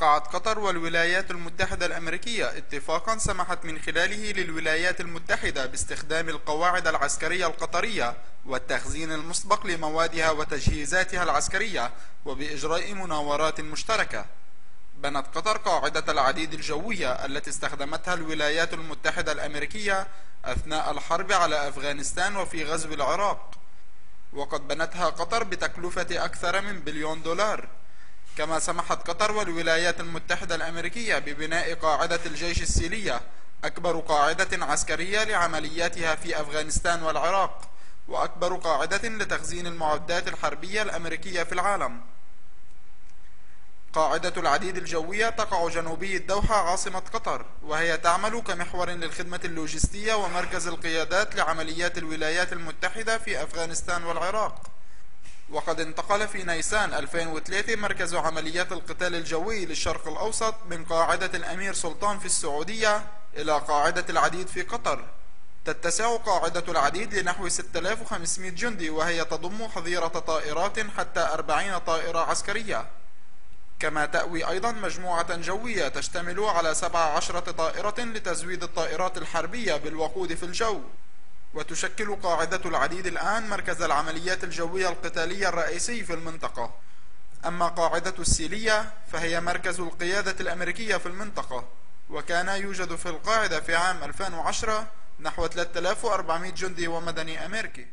وقعت قطر والولايات المتحدة الأمريكية اتفاقا سمحت من خلاله للولايات المتحدة باستخدام القواعد العسكرية القطرية والتخزين المسبق لموادها وتجهيزاتها العسكرية وبإجراء مناورات مشتركة. بنت قطر قاعدة العديد الجوية التي استخدمتها الولايات المتحدة الأمريكية أثناء الحرب على أفغانستان وفي غزو العراق، وقد بنتها قطر بتكلفة أكثر من بليون دولار. كما سمحت قطر والولايات المتحدة الأمريكية ببناء قاعدة الجيش السيلية، أكبر قاعدة عسكرية لعملياتها في أفغانستان والعراق، وأكبر قاعدة لتخزين المعدات الحربية الأمريكية في العالم. قاعدة العديد الجوية تقع جنوبي الدوحة عاصمة قطر، وهي تعمل كمحور للخدمة اللوجستية ومركز القيادات لعمليات الولايات المتحدة في أفغانستان والعراق. وقد انتقل في نيسان 2003 مركز عمليات القتال الجوي للشرق الأوسط من قاعدة الأمير سلطان في السعودية إلى قاعدة العديد في قطر. تتسع قاعدة العديد لنحو 6500 جندي، وهي تضم حظيرة طائرات حتى 40 طائرة عسكرية. كما تأوي أيضا مجموعة جوية تشتمل على 17 طائرة لتزويد الطائرات الحربية بالوقود في الجو. وتشكل قاعدة العديد الآن مركز العمليات الجوية القتالية الرئيسي في المنطقة. أما قاعدة السيلية فهي مركز القيادة الأمريكية في المنطقة، وكان يوجد في القاعدة في عام 2010 نحو 3400 جندي ومدني أمريكي.